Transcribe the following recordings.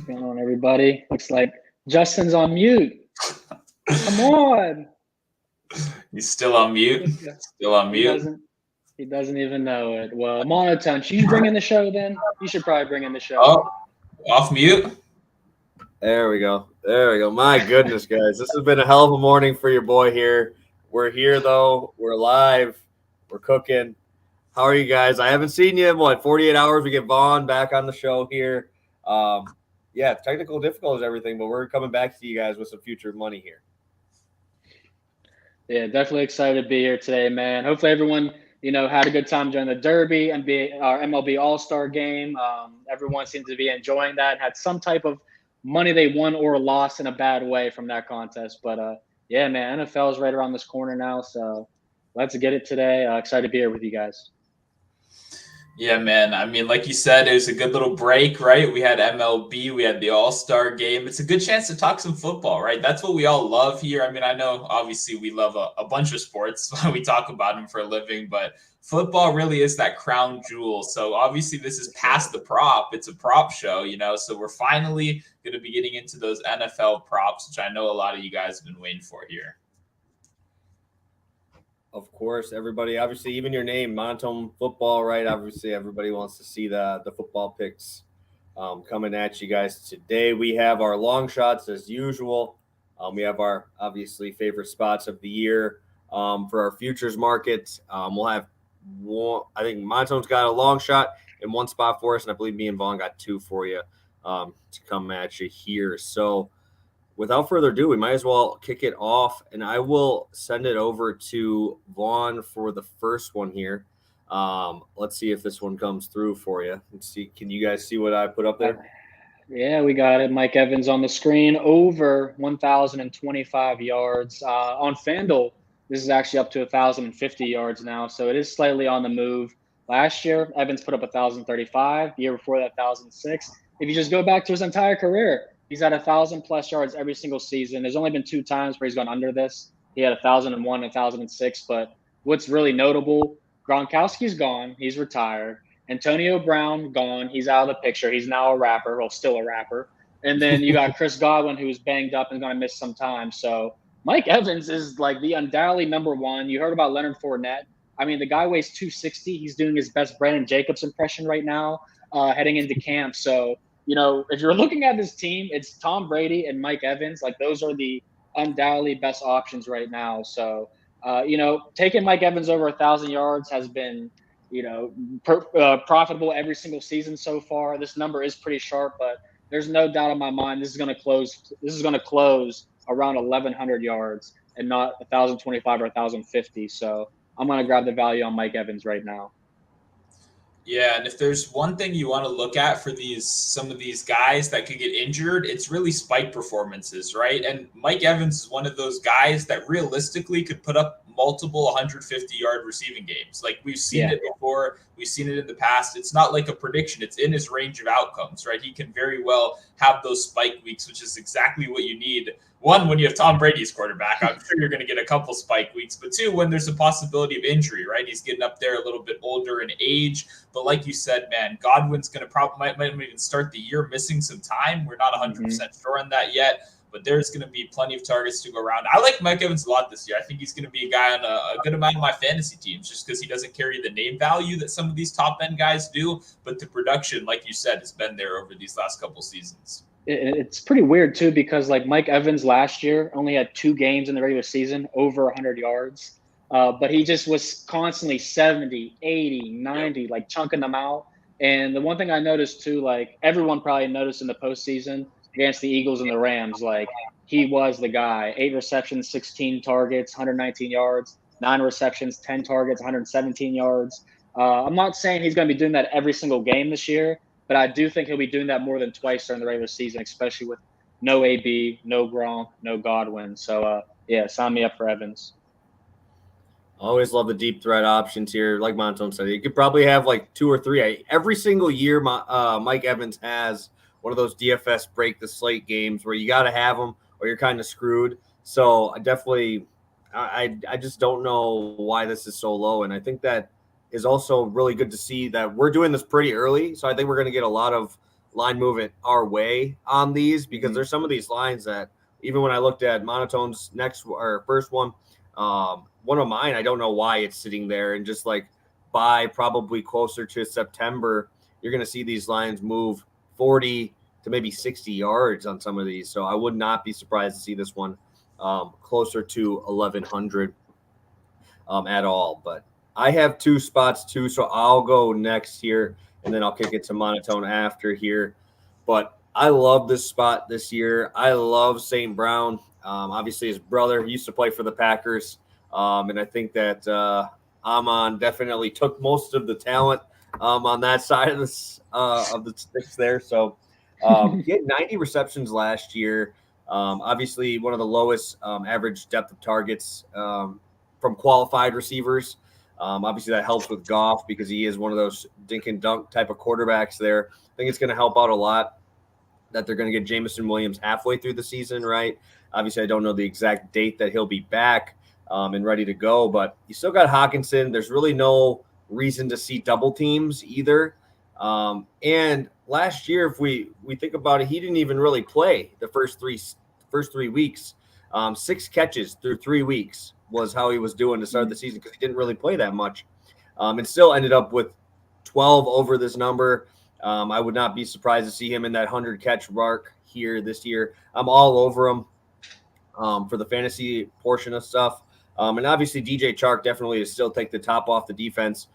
What's going on, everybody? Looks like Justin's on mute. Come on. He's still on mute. Still on mute. He doesn't even know it. Well, Monotone, should you bring in the show then? You should probably bring in the show. Oh, off mute. There we go. My goodness, guys. This has been a hell of a morning for your boy here. We're here, though. We're live. We're cooking. How are you guys? I haven't seen you in, 48 hours? We get Vaughn back on the show here. Yeah, technical difficulties, everything, but we're coming back to you guys with some future money here. Yeah, definitely excited to be here today, man. Hopefully everyone, had a good time during the Derby and our MLB All-Star game. Everyone seems to be enjoying that and had some type of money they won or lost in a bad way from that contest. But, yeah, man, NFL is right around this corner now, so let's get it today. Excited to be here with you guys. Yeah, man. I mean, like you said, it was a good little break, right? We had MLB, we had the All-Star game. It's a good chance to talk some football, right? That's what we all love here. I mean, I know obviously we love a bunch of sports. We talk about them for a living, but football really is that crown jewel. So obviously this is past the prop. It's a prop show, so we're finally going to be getting into those NFL props, which I know a lot of you guys have been waiting for here. Of course, everybody, obviously, even your name, Monotone Football, right? Obviously, everybody wants to see the football picks coming at you guys today. We have our long shots as usual. We have our, obviously, favorite spots of the year for our futures market. We'll have one. I think Monotone's got a long shot in one spot for us, and I believe me and Vaughn got two for you to come at you here. So, without further ado, we might as well kick it off, and I will send it over to Vaughn for the first one here. Let's see if this one comes through for you. Let's see. Can you guys see what I put up there? Yeah, we got it. Mike Evans on the screen, over 1,025 yards. On FanDuel, this is actually up to 1,050 yards now, so it is slightly on the move. Last year, Evans put up 1,035. The year before that, 1,006. If you just go back to his entire career, he's had 1,000+ yards every single season. There's only been 2 times where he's gone under this. He had 1,001, 1,006. But what's really notable, Gronkowski's gone. He's retired. Antonio Brown gone. He's out of the picture. He's now a rapper. Well, still a rapper. And then you got Chris Godwin, who's banged up and going to miss some time. So Mike Evans is like the undoubtedly number one. You heard about Leonard Fournette. I mean, the guy weighs 260. He's doing his best Brandon Jacobs impression right now, heading into camp. So, if you're looking at this team, it's Tom Brady and Mike Evans. Like, those are the undoubtedly best options right now. So, taking Mike Evans over 1,000 yards has been, profitable every single season so far. This number is pretty sharp, but there's no doubt in my mind this is going to close around 1,100 yards and not 1,025 or 1,050. So I'm going to grab the value on Mike Evans right now. Yeah, and if there's one thing you want to look at for some of these guys that could get injured, it's really spike performances, right? And Mike Evans is one of those guys that realistically could put up multiple 150-yard receiving games. Like, we've seen it before. We've seen it in the past. It's not like a prediction. It's in his range of outcomes, right? He can very well have those spike weeks, which is exactly what you need. One, when you have Tom Brady's quarterback, I'm sure you're going to get a couple spike weeks. But two, when there's a possibility of injury, right? He's getting up there a little bit older in age. But like you said, man, Godwin's going to might even start the year missing some time. We're not 100% sure on that yet. But there's going to be plenty of targets to go around. I like Mike Evans a lot this year. I think he's going to be a guy on a good amount of my fantasy teams just because he doesn't carry the name value that some of these top-end guys do. But the production, like you said, has been there over these last couple seasons. It's pretty weird, too, because like Mike Evans last year only had 2 games in the regular season, over 100 yards. But he just was constantly 70, 80, 90, like chunking them out. And the one thing I noticed, too, like everyone probably noticed in the postseason against the Eagles and the Rams, like he was the guy. 8 receptions, 16 targets, 119 yards, 9 receptions, 10 targets, 117 yards. I'm not saying he's going to be doing that every single game this year, but I do think he'll be doing that more than twice during the regular season, especially with no AB, no Gronk, no Godwin. So, sign me up for Evans. Always love the deep threat options here. Like Monotone said, you could probably have like 2 or 3. Every single year, Mike Evans has one of those DFS break the slate games where you got to have them or you're kind of screwed. So I definitely, I just don't know why this is so low. And I think that is also really good to see that we're doing this pretty early. So I think we're going to get a lot of line movement our way on these, because there's some of these lines that even when I looked at Monotone's first one, one of mine, I don't know why it's sitting there, and just like by probably closer to September, you're going to see these lines move 40 to maybe 60 yards on some of these. So I would not be surprised to see this one closer to 1,100 at all. But I have two spots too, so I'll go next here, and then I'll kick it to Monotone after here. But I love this spot this year. I love St. Brown. Obviously, his brother used to play for the Packers, and I think that Amon definitely took most of the talent on that side of the sticks there. So he had 90 receptions last year. Obviously, one of the lowest average depth of targets from qualified receivers. Obviously, that helps with Goff because he is one of those dink and dunk type of quarterbacks there. I think it's going to help out a lot that they're going to get Jameson Williams halfway through the season, right? Obviously, I don't know the exact date that he'll be back and ready to go, but you still got Hawkinson. There's really no reason to see double teams either. And last year, if we think about it, he didn't even really play the first three weeks. 6 catches through 3 weeks was how he was doing to start the season, because he didn't really play that much, and still ended up with 12 over this number. I would not be surprised to see him in that 100 catch mark here this year. I'm all over him for the fantasy portion of stuff. And obviously DJ Chark definitely is still take the top off the defense,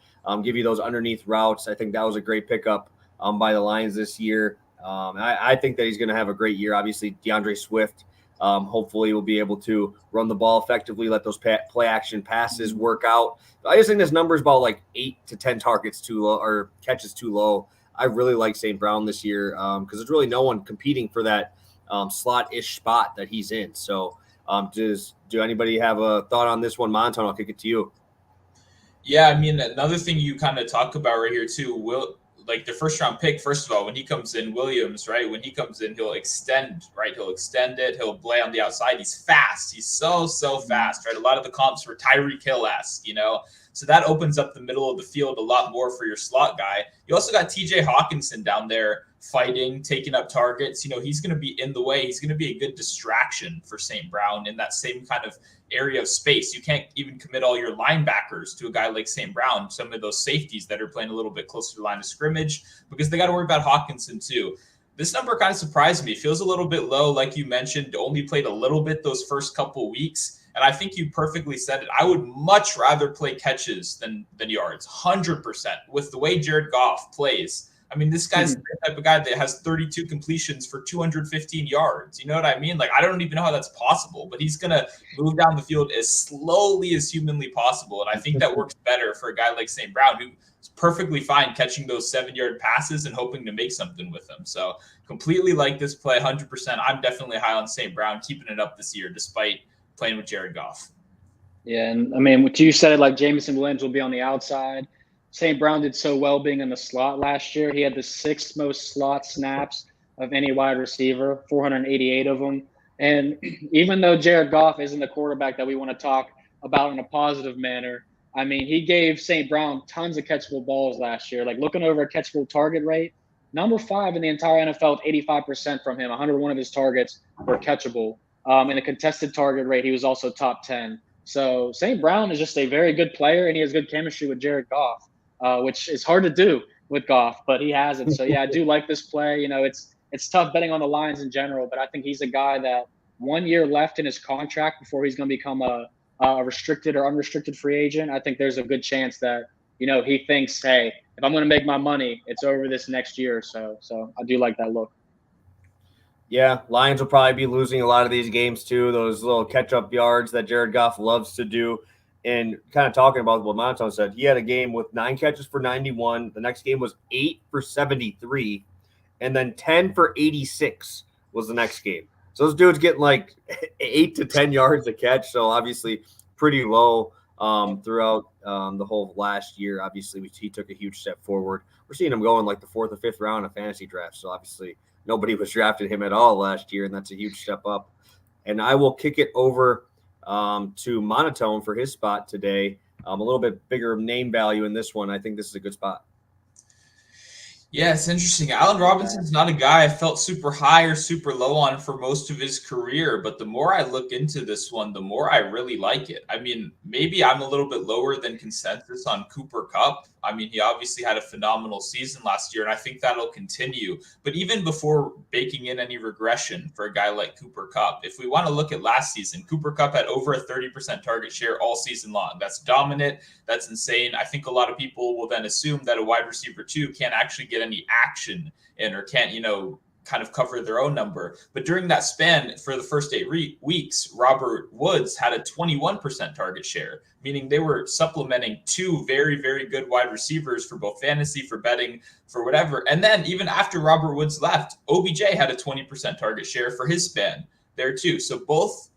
give you those underneath routes. I think that was a great pickup by the Lions this year. I think that he's going to have a great year. Obviously DeAndre Swift hopefully will be able to run the ball effectively, let those play action passes work out. I just think this number is about like 8 to 10 targets too low, or catches too low. I really like St. Brown this year because there's really no one competing for that slot-ish spot that he's in. So do anybody have a thought on this one? Monotone, I'll kick it to you. Yeah, I mean, another thing you kind of talk about right here too, like the first round pick, first of all, when he comes in, Williams, right? When he comes in, he'll extend, right? He'll extend it. He'll play on the outside. He's fast. He's so fast, right? A lot of the comps were Tyreek Hill-esque, So that opens up the middle of the field a lot more for your slot guy. You also got TJ Hawkinson down there fighting, taking up targets. He's going to be in the way. He's going to be a good distraction for St. Brown in that same kind of area of space. You can't even commit all your linebackers to a guy like St. Brown, some of those safeties that are playing a little bit closer to the line of scrimmage, because they got to worry about Hawkinson too. This number kind of surprised me. It feels a little bit low, like you mentioned, only played a little bit those first couple weeks. And I think you perfectly said it. I would much rather play catches than yards, 100%. With the way Jared Goff plays, I mean, this guy's the type of guy that has 32 completions for 215 yards. You know what I mean? Like, I don't even know how that's possible, but he's going to move down the field as slowly as humanly possible. And I think that works better for a guy like St. Brown, who's perfectly fine catching those 7-yard passes and hoping to make something with them. So completely like this play, 100%. I'm definitely high on St. Brown, keeping it up this year, despite playing with Jared Goff. Yeah, and I mean, what you said, like Jameson Williams will be on the outside. St. Brown did so well being in the slot last year. He had the 6th most slot snaps of any wide receiver, 488 of them. And even though Jared Goff isn't the quarterback that we want to talk about in a positive manner, I mean, he gave St. Brown tons of catchable balls last year. Like, looking over a catchable target rate, number 5 in the entire NFL, 85% from him. 101 of his targets were catchable. In a contested target rate, he was also top 10. So St. Brown is just a very good player, and he has good chemistry with Jared Goff, which is hard to do with Goff, but he has it. So, yeah, I do like this play. It's tough betting on the Lions in general, but I think he's a guy that 1 year left in his contract before he's going to become a restricted or unrestricted free agent. I think there's a good chance that, he thinks, hey, if I'm going to make my money, it's over this next year or so. So I do like that look. Yeah, Lions will probably be losing a lot of these games too, those little catch-up yards that Jared Goff loves to do. And kind of talking about what Monotone said, he had a game with 9 catches for 91. The next game was 8 for 73. And then 10 for 86 was the next game. So those dudes getting like 8 to 10 yards a catch. So obviously pretty low throughout the whole last year. Obviously, he took a huge step forward. We're seeing him going like the 4th or 5th round of fantasy drafts. So obviously nobody was drafting him at all last year, and that's a huge step up. And I will kick it over to Monotone for his spot today. A little bit bigger name value in this one. I think this is a good spot. Yeah, it's interesting. Allen Robinson's not a guy I felt super high or super low on for most of his career, but the more I look into this one, the more I really like it. I mean, maybe I'm a little bit lower than consensus on Cooper Kupp. I mean, he obviously had a phenomenal season last year, and I think that'll continue. But even before baking in any regression for a guy like Cooper Kupp, if we want to look at last season, Cooper Kupp had over a 30% target share all season long. That's dominant. That's insane. I think a lot of people will then assume that a wide receiver two can't actually get any action in or can't, kind of cover their own number. But during that span for the first 8 weeks, Robert Woods had a 21% target share, meaning they were supplementing two very, very good wide receivers for both fantasy, for betting, for whatever. And then even after Robert Woods left, OBJ had a 20% target share for his span there too. So both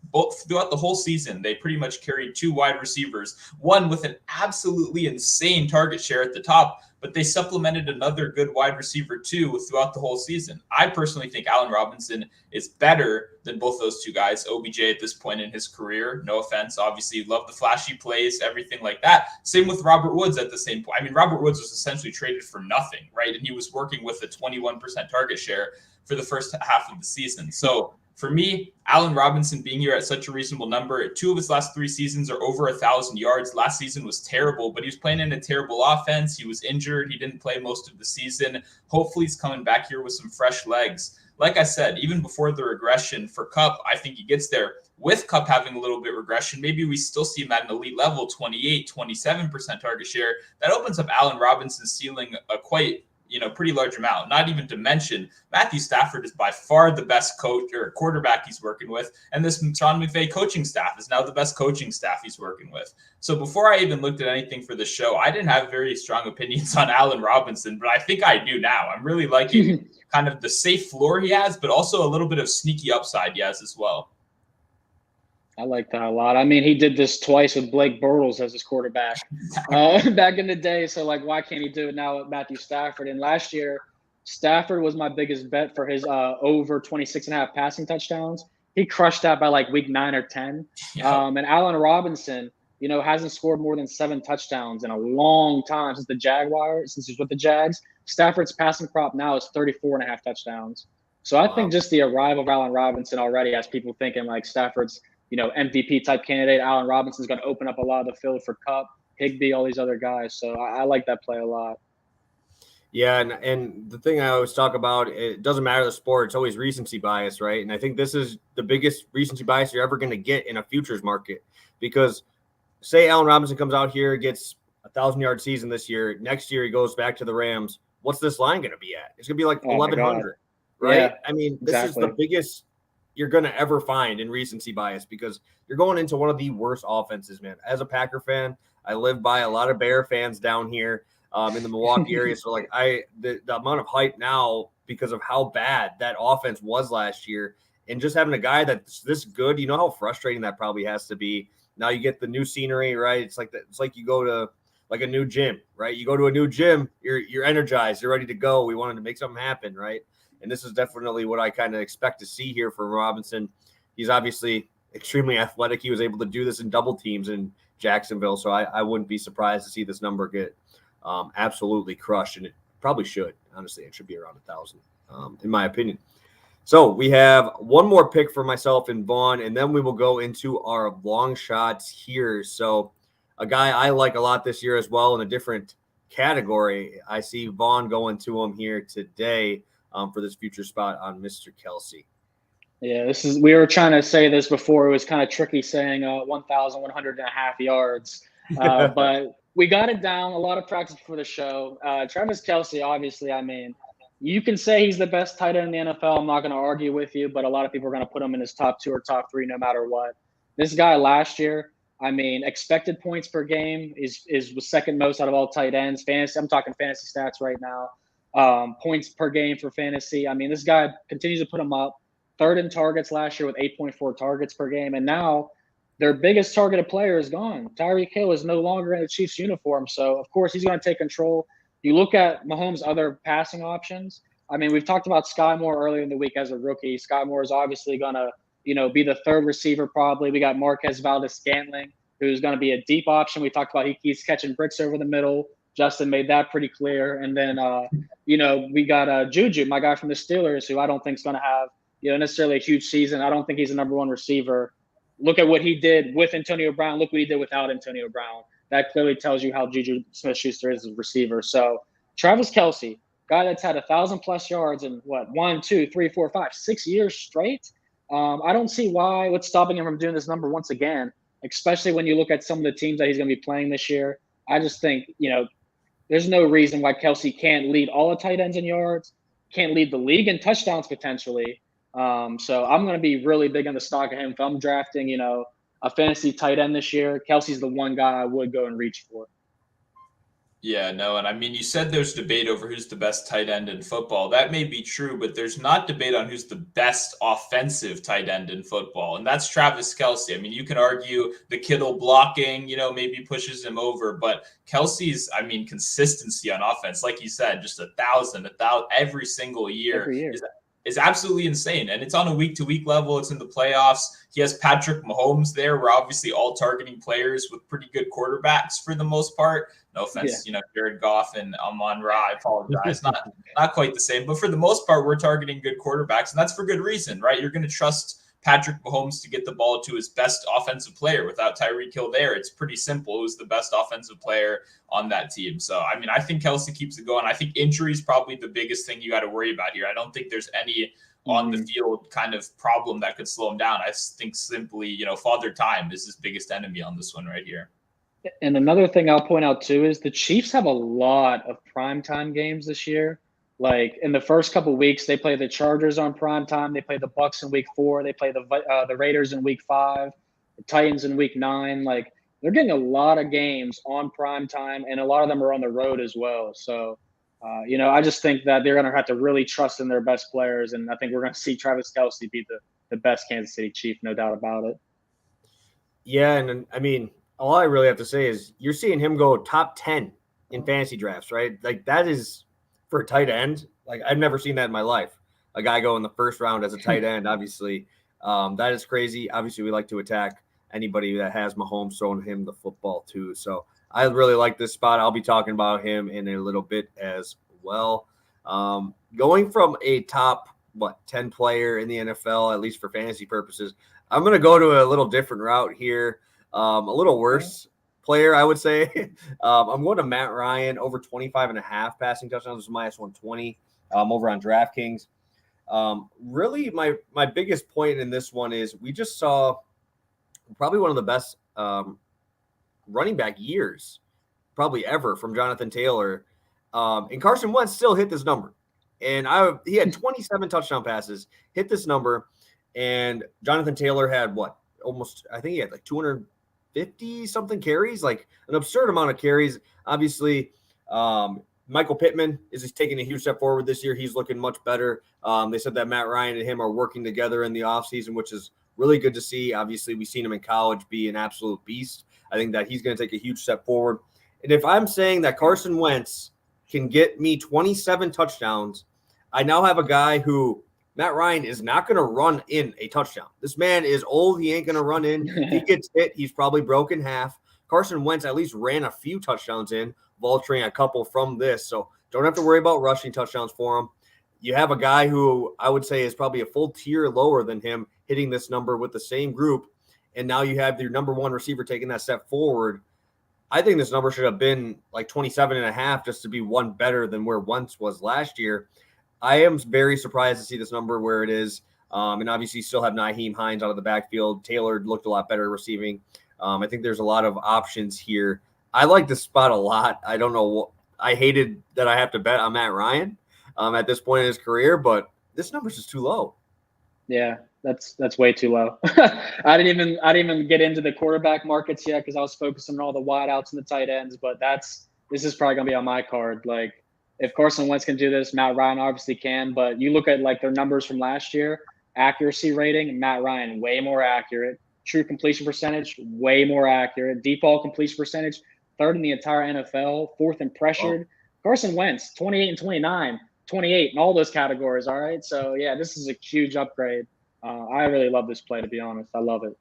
throughout the whole season, they pretty much carried two wide receivers, one with an absolutely insane target share at the top, but they supplemented another good wide receiver too throughout the whole season. I personally think Allen Robinson is better than both those two guys. OBJ at this point in his career, no offense, obviously love the flashy plays, everything like that. Same with Robert Woods at the same point. I mean, Robert Woods was essentially traded for nothing, right? And he was working with a 21% target share for the first half of the season. So for me, Allen Robinson being here at such a reasonable number, 2 of his last 3 seasons are over 1,000 yards. Last season was terrible, but he was playing in a terrible offense. He was injured. He didn't play most of the season. Hopefully he's coming back here with some fresh legs. Like I said, even before the regression for Kupp, I think he gets there. With Kupp having a little bit regression, maybe we still see him at an elite level, 28, 27% target share. That opens up Allen Robinson's ceiling a quite pretty large amount. Not even to mention, Matthew Stafford is by far the best coach or quarterback he's working with. And this Sean McVay coaching staff is now the best coaching staff he's working with. So before I even looked at anything for the show, I didn't have very strong opinions on Allen Robinson, but I think I do now. I'm really liking kind of the safe floor he has, but also a little bit of sneaky upside he has as well. I like that a lot. I mean, he did this twice with Blake Bortles as his quarterback back in the day. So, why can't he do it now with Matthew Stafford? And last year, Stafford was my biggest bet for his over 26.5 passing touchdowns. He crushed that by week 9 or 10. Yeah. And Allen Robinson, hasn't scored more than 7 touchdowns in a long time since he's with the Jags. Stafford's passing prop now is 34.5 touchdowns. So I think just the arrival of Allen Robinson already has people thinking Stafford's MVP type candidate. Allen Robinson's going to open up a lot of the field for Kupp, Higbee, all these other guys. So I like that play a lot. Yeah, and the thing I always talk about, it doesn't matter the sport, it's always recency bias, right? And I think this is the biggest recency bias you're ever going to get in a futures market, because say Allen Robinson comes out here, gets 1,000-yard season this year, next year he goes back to the Rams. What's this line going to be at? It's going to be 1,100, right? Yeah, I mean, this is the biggest you're going to ever find in recency bias, because you're going into one of the worst offenses, man. As a Packer fan, I live by a lot of Bear fans down here in the Milwaukee area. So the amount of hype now because of how bad that offense was last year, and just having a guy that's this good, how frustrating that probably has to be. Now you get the new scenery, right? It's like you go to a new gym, right? You go to a new gym, you're energized, you're ready to go. We wanted to make something happen, right? And this is definitely what I kind of expect to see here from Robinson. He's obviously extremely athletic. He was able to do this in double teams in Jacksonville. So I wouldn't be surprised to see this number get absolutely crushed. And it probably should. Honestly, it should be around 1,000, in my opinion. So we have one more pick for myself and Vaughn, and then we will go into our long shots here. So a guy I like a lot this year as well in a different category. I see Vaughn going to him here today. For this future spot on Mr. Kelce. Yeah, we were trying to say this before. It was kind of tricky saying 1,100.5 yards, but we got it down. A lot of practice for the show. Travis Kelce, obviously, I mean, you can say he's the best tight end in the NFL. I'm not going to argue with you, but a lot of people are going to put him in his top 2 or top 3 no matter what. This guy last year, I mean, expected points per game was second most out of all tight ends. Fantasy, I'm talking fantasy stats right now. Points per game for fantasy. I mean, this guy continues to put them up. 3rd in targets last year with 8.4 targets per game. And now their biggest targeted player is gone. Tyreek Hill is no longer in the Chiefs uniform. So, of course, he's going to take control. You look at Mahomes' other passing options. I mean, we've talked about Sky Moore earlier in the week as a rookie. Sky Moore is obviously going to, be the 3rd receiver probably. We got Marquez Valdez-Scantling, who's going to be a deep option. We talked about he's catching bricks over the middle. Justin made that pretty clear. And then, we got Juju, my guy from the Steelers, who I don't think is going to have, necessarily a huge season. I don't think he's a number one receiver. Look at what he did with Antonio Brown. Look what he did without Antonio Brown. That clearly tells you how Juju Smith-Schuster is as a receiver. So Travis Kelce, guy that's had 1,000+ yards in 1, 2, 3, 4, 5, 6 years straight. I don't see what's stopping him from doing this number once again, especially when you look at some of the teams that he's going to be playing this year. I just think, there's no reason why Kelce can't lead all the tight ends in yards, can't lead the league in touchdowns potentially. So I'm going to be really big on the stock of him. If I'm drafting, a fantasy tight end this year, Kelce's the one guy I would go and reach for. Yeah, no, and I mean, you said there's debate over who's the best tight end in football. That may be true, but there's not debate on who's the best offensive tight end in football, and that's Travis Kelce. I mean, you can argue the Kittle blocking, maybe pushes him over, but Kelce's, consistency on offense, like you said, just 1,000 every single year. Is absolutely insane. And it's on a week-to-week level. It's in the playoffs. He has Patrick Mahomes there. We're obviously all targeting players with pretty good quarterbacks for the most part. No offense, Jared Goff and Amon-Ra. I apologize. Not quite the same. But for the most part, we're targeting good quarterbacks. And that's for good reason, right? You're going to trust Patrick Mahomes to get the ball to his best offensive player. Without Tyreek Hill there, it's pretty simple who's the best offensive player on that team. So, I think Kelce keeps it going. I think injury is probably the biggest thing you got to worry about here. I don't think there's any on the field kind of problem that could slow him down. I think simply, Father Time is his biggest enemy on this one right here. And another thing I'll point out too is the Chiefs have a lot of primetime games this year. Like in the first couple of weeks, they play the Chargers on prime time. They play the Bucks in week 4. They play the Raiders in week 5, the Titans in week 9. Like they're getting a lot of games on prime time, and a lot of them are on the road as well. So, I just think that they're going to have to really trust in their best players, and I think we're going to see Travis Kelce be the best Kansas City Chief, no doubt about it. Yeah, and all I really have to say is you're seeing him go top 10 in fantasy drafts, right? Like that is – for a tight end, like I've never seen that in my life. A guy go in the first round as a tight end, obviously, that is crazy. Obviously, we like to attack anybody that has Mahomes throwing him the football too. So I really like this spot. I'll be talking about him in a little bit as well. Going from a top 10 player in the NFL, at least for fantasy purposes, I'm going to go to a little different route here, a little worse player, I would say. I'm going to Matt Ryan, over 25.5 passing touchdowns. This is minus 120 over on DraftKings. Really, my biggest point in this one is we just saw probably one of the best running back years probably ever from Jonathan Taylor. And Carson Wentz still hit this number. And he had 27 touchdown passes, hit this number. And Jonathan Taylor had I think he had like 250-something carries, like an absurd amount of carries. Obviously, Michael Pittman is just taking a huge step forward this year. He's looking much better. They said that Matt Ryan and him are working together in the offseason, which is really good to see. Obviously, we've seen him in college be an absolute beast. I think that he's going to take a huge step forward. And if I'm saying that Carson Wentz can get me 27 touchdowns, I now have a guy who Matt Ryan is not going to run in a touchdown. This man is old. He ain't going to run in. If he gets hit, he's probably broken half. Carson Wentz at least ran a few touchdowns in, vulturing a couple from this. So don't have to worry about rushing touchdowns for him. You have a guy who I would say is probably a full tier lower than him hitting this number with the same group. And now you have your number one receiver taking that step forward. I think this number should have been like 27.5 just to be one better than where Wentz was last year. I am very surprised to see this number where it is. And obviously you still have Nyheim Hines out of the backfield. Taylor looked a lot better receiving. I think there's a lot of options here. I like this spot a lot. I don't know. I hated that I have to bet on Matt Ryan at this point in his career, but this number's just too low. Yeah, that's way too low. I didn't even get into the quarterback markets yet because I was focusing on all the wideouts and the tight ends. But this is probably gonna be on my card. Like if Carson Wentz can do this, Matt Ryan obviously can. But you look at like their numbers from last year, accuracy rating, Matt Ryan way more accurate. True completion percentage, way more accurate. Default completion percentage, third in the entire NFL, fourth in pressured. Carson Wentz, 28 and 29, 28 in all those categories. All right. So, yeah, this is a huge upgrade. I really love this play, to be honest. I love it.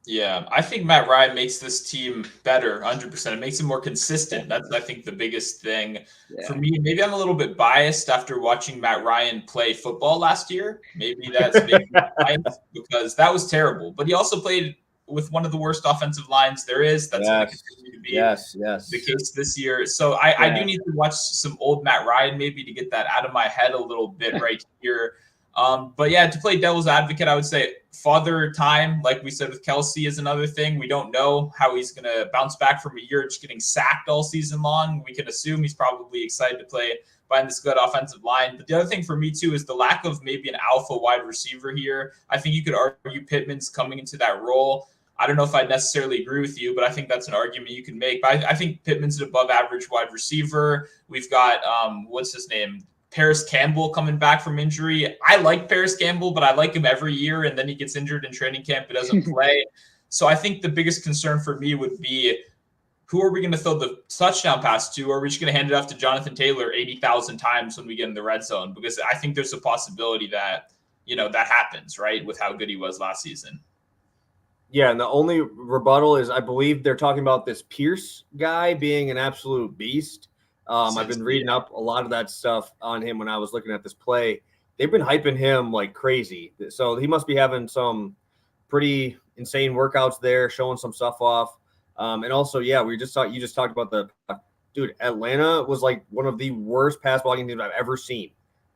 Yeah, I think Matt Ryan makes this team better, 100%. It makes it more consistent. That's, I think, the biggest thing for me. Maybe I'm a little bit biased after watching Matt Ryan play football last year. Maybe that's maybe biased because that was terrible. But he also played with one of the worst offensive lines there is. That's going to continue to be the case this year. So I do need to watch some old Matt Ryan maybe to get that out of my head a little bit right here. But yeah, to play devil's advocate, I would say father time, like we said with Kelce, is another thing. We don't know how he's going to bounce back from a year just getting sacked all season long. We can assume he's probably excited to play behind this good offensive line. But the other thing for me, too, is the lack of maybe an alpha wide receiver here. I think you could argue Pittman's coming into that role. I don't know if I necessarily agree with you, but I think that's an argument you can make. But I think Pittman's an above average wide receiver. We've got, what's his name? Paris Campbell coming back from injury. I like Paris Campbell, but I like him every year, and then he gets injured in training camp and doesn't play. So I think the biggest concern for me would be, who are we going to throw the touchdown pass to? Or are we just going to hand it off to Jonathan Taylor 80,000 times when we get in the red zone? Because I think there's a possibility that, that happens, right, with how good he was last season. Yeah, and the only rebuttal is I believe they're talking about this Pierce guy being an absolute beast. I've been reading up a lot of that stuff on him when I was looking at this play. They've been hyping him like crazy. So he must be having some pretty insane workouts there, showing some stuff off. And also, yeah, you just talked about dude, Atlanta was like one of the worst pass blocking teams I've ever seen.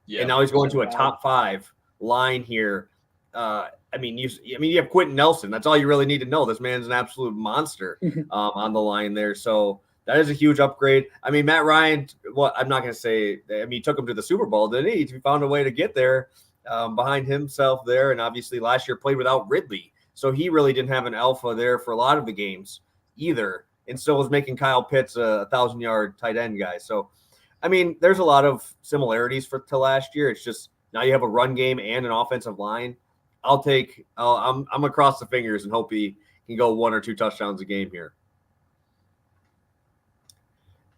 Yeah, and now he's going to a top 5 line here. You have Quentin Nelson. That's all you really need to know. This man's an absolute monster on the line there. So that is a huge upgrade. I mean, Matt Ryan, I'm not going to say – he took him to the Super Bowl, didn't he? He found a way to get there behind himself there, and obviously last year played without Ridley. So he really didn't have an alpha there for a lot of the games either, and still was making Kyle Pitts a 1,000-yard tight end guy. So, I mean, there's a lot of similarities to last year. It's just now you have a run game and an offensive line. I'm going to cross the fingers and hope he can go 1 or 2 touchdowns a game here.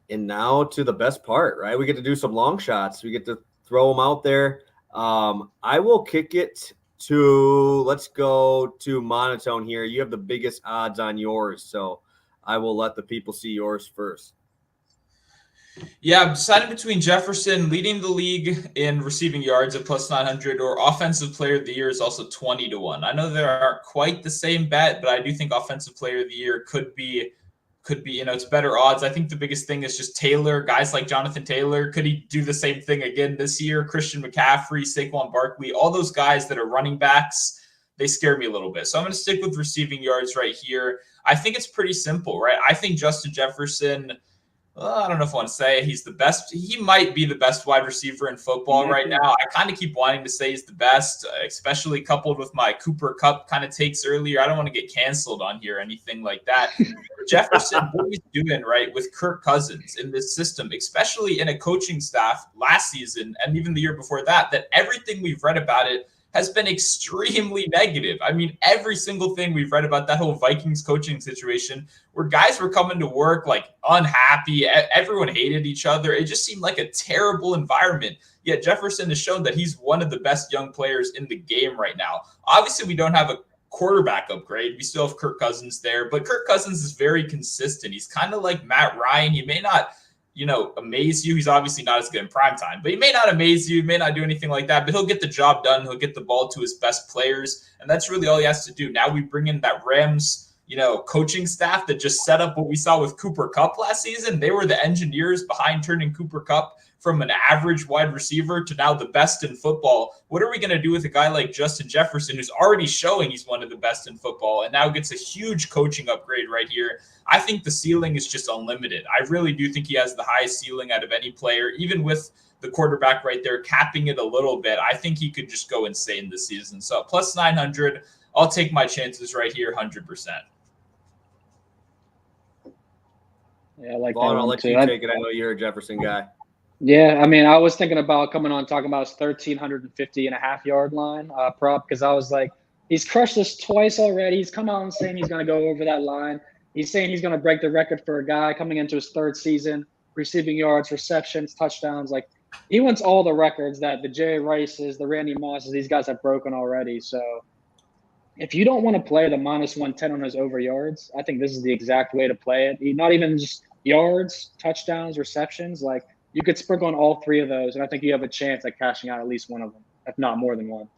And now to the best part, right? We get to do some long shots. We get to throw them out there. I will kick it to, let's go to Monotone here. You have the biggest odds on yours, so I will let the people see yours first. Yeah, I'm deciding between Jefferson leading the league in receiving yards at +900 or offensive player of the year is also 20-1. I know there aren't quite the same bet, but I do think offensive player of the year could be, it's better odds. I think the biggest thing is just Taylor, guys like Jonathan Taylor. Could he do the same thing again this year? Christian McCaffrey, Saquon Barkley, all those guys that are running backs, they scare me a little bit. So I'm going to stick with receiving yards right here. I think it's pretty simple, right? I think Justin Jefferson, I don't know if I want to say he's the best. He might be the best wide receiver in football right now. I kind of keep wanting to say he's the best, especially coupled with my Cooper Kupp kind of takes earlier. I don't want to get canceled on here or anything like that. Jefferson, what he's doing, right, with Kirk Cousins in this system, especially in a coaching staff last season and even the year before that everything we've read about it has been extremely negative. I mean, every single thing we've read about that whole Vikings coaching situation where guys were coming to work like unhappy, everyone hated each other. It just seemed like a terrible environment. Yet Jefferson has shown that he's one of the best young players in the game right now. Obviously, we don't have a quarterback upgrade. We still have Kirk Cousins there, but Kirk Cousins is very consistent. He's kind of like Matt Ryan. He may not amaze you. He's obviously not as good in prime time, but he may not amaze you, may not do anything like that, but he'll get the job done. He'll get the ball to his best players, and that's really all he has to do. Now we bring in that Rams, coaching staff that just set up what we saw with Cooper Kupp last season. They were the engineers behind turning Cooper Kupp from an average wide receiver to now the best in football. What are we going to do with a guy like Justin Jefferson, who's already showing he's one of the best in football and now gets a huge coaching upgrade right here? I think the ceiling is just unlimited. I really do think he has the highest ceiling out of any player, even with the quarterback right there capping it a little bit. I think he could just go insane this season. So +900, I'll take my chances right here, 100%. Yeah, I like Vaughn, that. I'll let you take it. I know you're a Jefferson guy. Yeah, I mean, I was thinking about coming on talking about his 1,350.5-yard line prop because I was like, he's crushed this twice already. He's come out and saying he's going to go over that line. He's saying he's going to break the record for a guy coming into his 3rd season, receiving yards, receptions, touchdowns. Like, he wants all the records that the Jerry Rices, the Randy Mosses, these guys have broken already. So if you don't want to play the -110 on his over yards, I think this is the exact way to play it. Not even just yards, touchdowns, receptions. Like, you could sprinkle on all three of those, and I think you have a chance at cashing out at least one of them, if not more than one.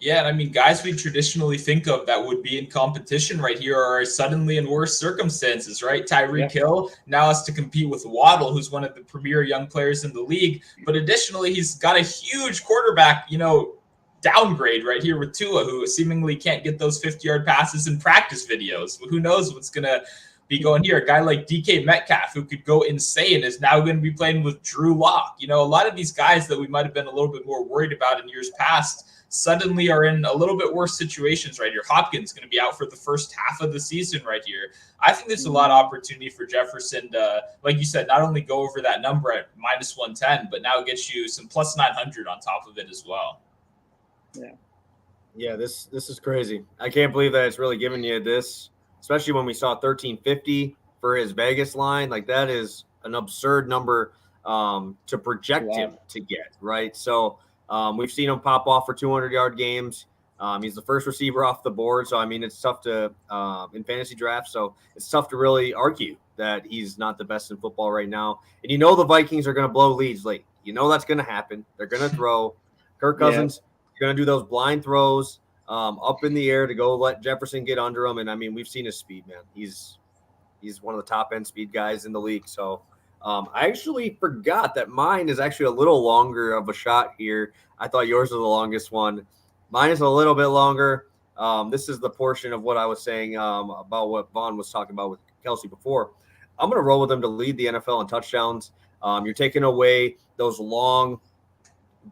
Yeah, and I mean, guys we traditionally think of that would be in competition right here are suddenly in worse circumstances, right? Tyreek Hill now has to compete with Waddle, who's one of the premier young players in the league. But additionally, he's got a huge quarterback, downgrade right here with Tua, who seemingly can't get those 50-yard passes in practice videos. Who knows what's going to be going here? A guy like DK Metcalf, who could go insane, is now going to be playing with Drew Lock. A lot of these guys that we might have been a little bit more worried about in years past suddenly are in a little bit worse situations right here. Hopkins going to be out for the first half of the season right here. I think there's a lot of opportunity for Jefferson to, like you said, not only go over that number at -110, but now get you some +900 on top of it as well. Yeah, this is crazy. I can't believe that it's really giving you this, especially when we saw 1350 for his Vegas line. Like, that is an absurd number to project him to get, right? So we've seen him pop off for 200-yard games. He's the first receiver off the board. So, I mean, it's tough to in fantasy drafts. So it's tough to really argue that he's not the best in football right now. And the Vikings are going to blow leads late. That's going to happen. They're going to throw. Kirk Cousins going to do those blind throws up in the air to go let Jefferson get under him. And, I mean, we've seen his speed, man. He's one of the top-end speed guys in the league. So I actually forgot that mine is actually a little longer of a shot here. I thought yours was the longest one. Mine is a little bit longer. This is the portion of what I was saying about what Vaughn was talking about with Kelce before. I'm going to roll with him to lead the NFL in touchdowns. You're taking away those long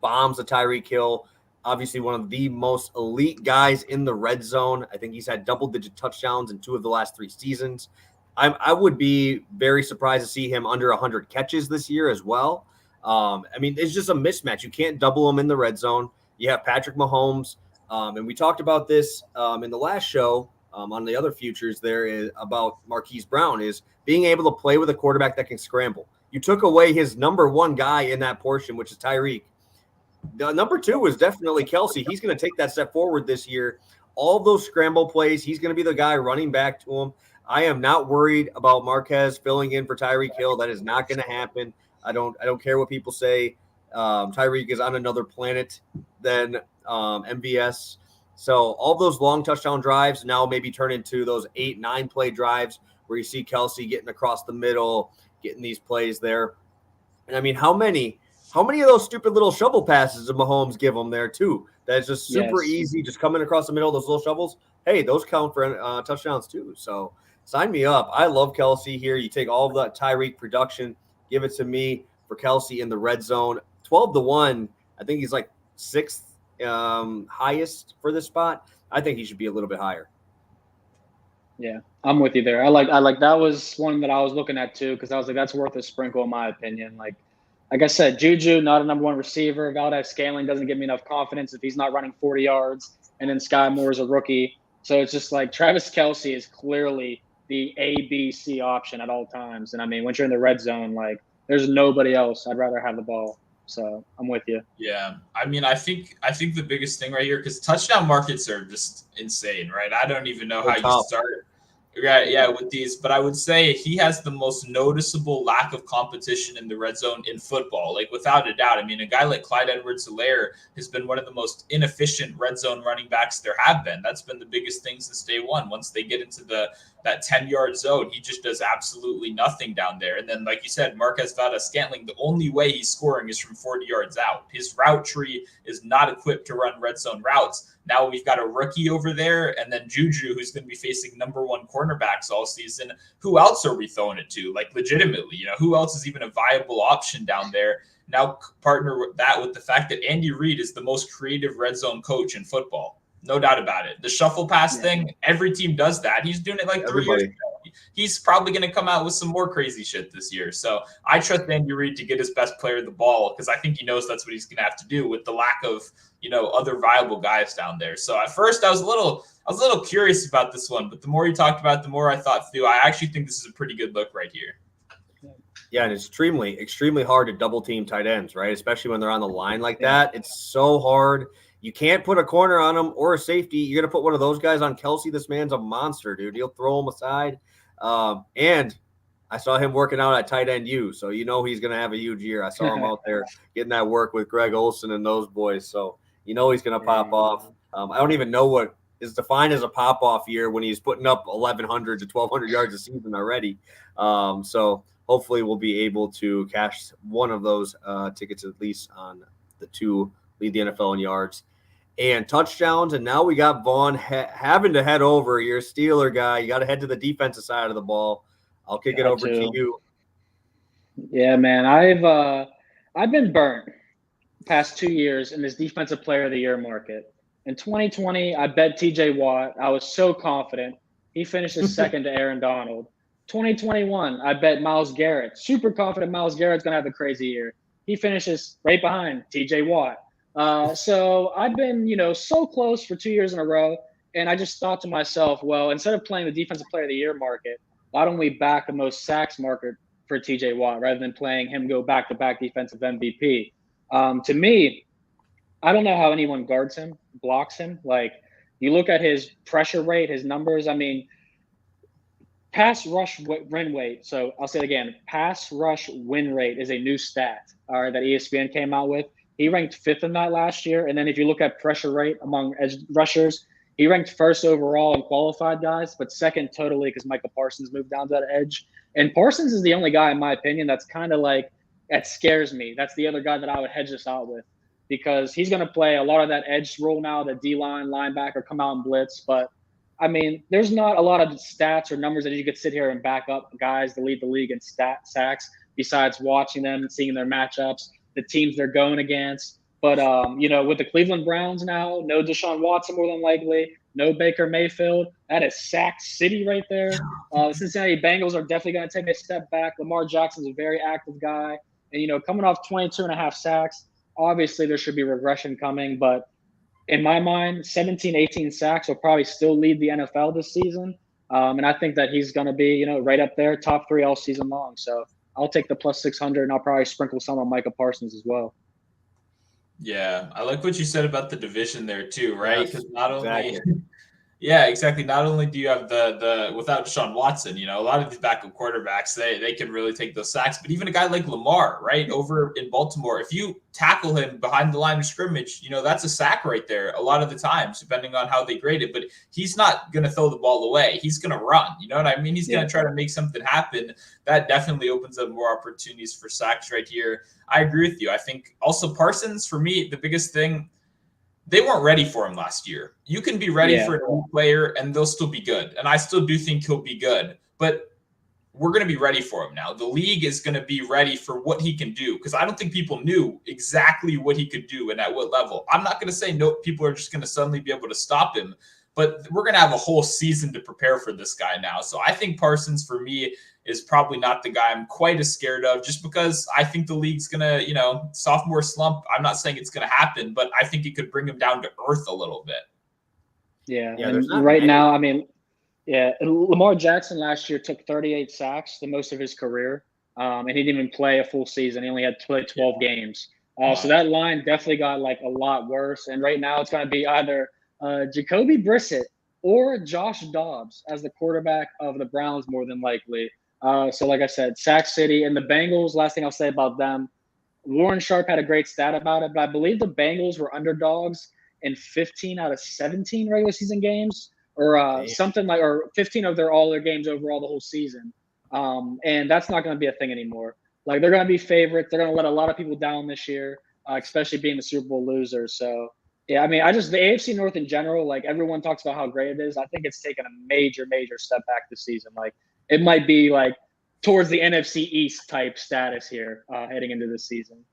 bombs of Tyreek Hill. Obviously, one of the most elite guys in the red zone. I think he's had double-digit touchdowns in 2 of the last 3 seasons. I would be very surprised to see him under 100 catches this year as well. I mean, it's just a mismatch. You can't double him in the red zone. You have Patrick Mahomes, and we talked about this in the last show on the other futures there is about Marquise Brown is being able to play with a quarterback that can scramble. You took away his number one guy in that portion, which is Tyreek. The number 2 was definitely Kelce. He's going to take that step forward this year. All those scramble plays, he's going to be the guy running back to him. I am not worried about Marquez filling in for Tyreek Hill. That is not going to happen. I don't care what people say. Tyreek is on another planet than MVS. So all those long touchdown drives now maybe turn into those 8-9 play drives where you see Kelce getting across the middle, getting these plays there. And I mean, how many of those stupid little shovel passes did Mahomes give them there too? That's just super easy, just coming across the middle of those little shovels. Hey, those count for touchdowns too. So sign me up. I love Kelce here. You take all of that Tyreek production, give it to me for Kelce in the red zone. 12-1. I think he's like 6th highest for this spot. I think he should be a little bit higher. Yeah, I'm with you there. I like that was one that I was looking at too, because I was like, that's worth a sprinkle in my opinion. Like I said, Juju, not a number 1 receiver. Valdez-Scantling doesn't give me enough confidence if he's not running 40 yards. And then Sky Moore is a rookie. So it's just like Travis Kelce is clearly the ABC option at all times. And I mean, once you're in the red zone, like there's nobody else I'd rather have the ball. So I'm with you. Yeah. I mean, I think the biggest thing right here, because touchdown markets are just insane, right? I don't even know how you start. Yeah, with these, but I would say he has the most noticeable lack of competition in the red zone in football, like without a doubt. I mean, a guy like Clyde Edwards-Helaire has been one of the most inefficient red zone running backs there have been. That's been the biggest thing since day one. Once they get into that 10-yard zone, he just does absolutely nothing down there. And then, like you said, Marquez Valdez-Scantling, the only way he's scoring is from 40 yards out. His route tree is not equipped to run red zone routes. Now we've got a rookie over there, and then Juju, who's going to be facing number 1 cornerbacks all season. Who else are we throwing it to? Like, legitimately, who else is even a viable option down there? Now partner with the fact that Andy Reid is the most creative red zone coach in football. No doubt about it. The shuffle pass thing, every team does that. He's doing it like 3 years ago. He's probably going to come out with some more crazy shit this year. So I trust Andy Reid to get his best player the ball, because I think he knows that's what he's going to have to do with the lack of, other viable guys down there. So at first I was a little curious about this one, but the more you talked about it, the more I thought through. I actually think this is a pretty good look right here. Yeah, and it's extremely hard to double team tight ends, right? Especially when they're on the line like that. It's so hard. You can't put a corner on him or a safety. You're going to put one of those guys on Kelce. This man's a monster, dude. He'll throw him aside. And I saw him working out at tight end U, so he's going to have a huge year. I saw him out there getting that work with Greg Olsen and those boys, so he's going to pop off. I don't even know what is defined as a pop-off year when he's putting up 1,100 to 1,200 yards a season already. So hopefully we'll be able to cash one of those tickets at least on the two lead the NFL in yards and touchdowns. And now we got Vaughn having to head over. You're a Steeler guy. You got to head to the defensive side of the ball. I'll kick it over to you. Yeah, man. I've been burnt past 2 years in this defensive player of the year market. In 2020, I bet TJ Watt. I was so confident. He finishes second to Aaron Donald. 2021, I bet Myles Garrett. Super confident Myles Garrett's going to have a crazy year. He finishes right behind TJ Watt. So I've been, so close for 2 years in a row. And I just thought to myself, well, instead of playing the defensive player of the year market, why don't we back the most sacks market for TJ Watt rather than playing him go back-to-back defensive MVP? To me, I don't know how anyone guards him, blocks him. Like, you look at his pressure rate, his numbers. I mean, pass rush win rate. So I'll say it again. Pass rush win rate is a new stat, all right, that ESPN came out with. He ranked 5th in that last year. And then if you look at pressure rate among edge rushers, he ranked 1st overall in qualified guys, but 2nd totally because Micah Parsons moved down to that edge. And Parsons is the only guy, in my opinion, that's kind of like, that scares me. That's the other guy that I would hedge this out with, because he's going to play a lot of that edge role now, the D-line, linebacker, come out and blitz. But, I mean, there's not a lot of stats or numbers that you could sit here and back up guys to lead the league in sacks besides watching them and seeing their matchups, the teams they're going against. But, with the Cleveland Browns now, no Deshaun Watson more than likely, no Baker Mayfield. That is sack city right there. Cincinnati Bengals are definitely going to take a step back. Lamar Jackson's a very active guy. And, coming off 22.5 sacks, obviously there should be regression coming. But in my mind, 17, 18 sacks will probably still lead the NFL this season. And I think that he's going to be, right up there, top 3 all season long. So I'll take the plus 600, and I'll probably sprinkle some on Micah Parsons as well. Yeah, I like what you said about the division there too, right? Because Exactly. Yeah, exactly. Not only do you have the without Deshaun Watson, a lot of these backup quarterbacks, they can really take those sacks. But even a guy like Lamar, right, over in Baltimore, if you tackle him behind the line of scrimmage, that's a sack right there a lot of the times, depending on how they grade it. But he's not going to throw the ball away. He's going to run. You know what I mean? He's going to try to make something happen. That definitely opens up more opportunities for sacks right here. I agree with you. I think also Parsons, for me, the biggest thing, they weren't ready for him last year. You can be ready for a new player and they'll still be good. And I still do think he'll be good, but we're going to be ready for him now. The league is going to be ready for what he can do, because I don't think people knew exactly what he could do and at what level. I'm not going to say no, people are just going to suddenly be able to stop him, but we're going to have a whole season to prepare for this guy now. So I think Parsons, for me, is probably not the guy I'm quite as scared of, just because I think the league's going to, sophomore slump. I'm not saying it's going to happen, but I think it could bring him down to earth a little bit. Yeah. And right now, I mean, Lamar Jackson last year took 38 sacks, the most of his career. And he didn't even play a full season. He only had played 12 games. So that line definitely got like a lot worse. And right now it's going to be either Jacoby Brissett or Josh Dobbs as the quarterback of the Browns, more than likely. So like I said, Sack City and the Bengals, last thing I'll say about them, Warren Sharp had a great stat about it, but I believe the Bengals were underdogs in 15 out of 17 regular season games, or something like, or 15 of all their games overall the whole season. And that's not going to be a thing anymore. Like, they're going to be favorites. They're going to let a lot of people down this year, especially being the Super Bowl losers. So, yeah, I mean, the AFC North in general, like, everyone talks about how great it is. I think it's taken a major, major step back this season. Like, it might be like towards the NFC East type status here heading into this season.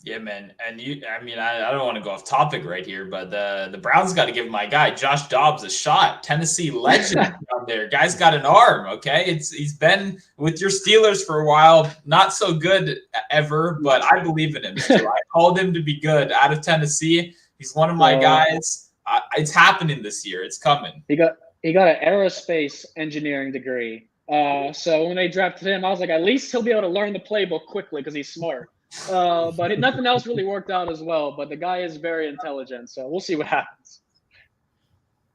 Yeah, man. And I don't want to go off topic right here, but the Browns got to give my guy Josh Dobbs a shot. Tennessee legend down there. Guy's got an arm, okay? He's been with your Steelers for a while. Not so good ever, but I believe in him still. I called him to be good out of Tennessee. He's one of my guys. It's happening this year. It's coming. He got an aerospace engineering degree So when they drafted him, I was like, at least he'll be able to learn the playbook quickly because he's smart. But nothing else really worked out as well. But the guy is very intelligent, so we'll see what happens.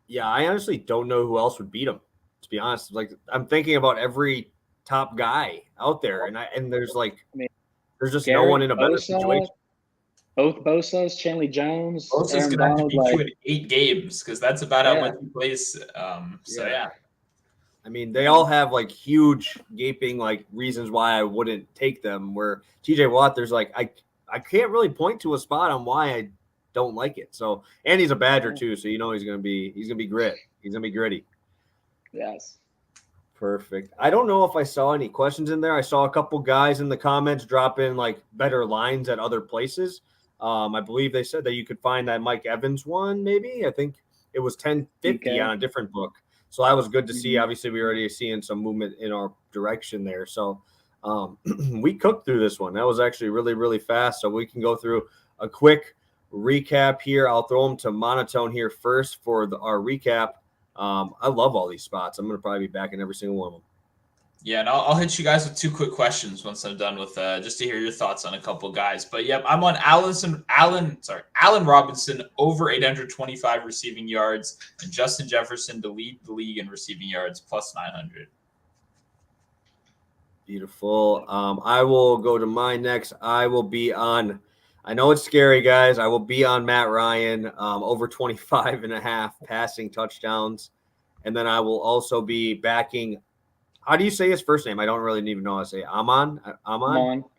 Yeah, I honestly don't know who else would beat him, to be honest. Like, I'm thinking about every top guy out there, and there's there's just no one in a better situation. Both Bosa's, Chandler Jones, Bosa's Aaron gonna have to Donald, beat you in 8 games because that's about how much he plays. Yeah. I mean, they all have huge gaping reasons why I wouldn't take them. Where TJ Watt, there's I can't really point to a spot on why I don't like it. So, and he's a Badger too, so he's gonna be grit. He's gonna be gritty. Yes. Perfect. I don't know if I saw any questions in there. I saw a couple guys in the comments drop in better lines at other places. I believe they said that you could find that Mike Evans one, maybe. I think it was 1050 on a different book. So that was good to see. Obviously, we already seeing some movement in our direction there. So we cooked through this one. That was actually really, really fast. So we can go through a quick recap here. I'll throw them to Monotone here first for our recap. I love all these spots. I'm going to probably be back in every single one of them. Yeah, and I'll hit you guys with 2 quick questions once I'm done with just to hear your thoughts on a couple guys. But yep, I'm on Allen Robinson over 825 receiving yards, and Justin Jefferson to lead the league in receiving yards plus 900. Beautiful. I will go to mine next. I will be on. I know it's scary, guys. I will be on Matt Ryan over 25.5 passing touchdowns, and then I will also be backing. How do you say his first name? I don't really even know how to say it. Amon?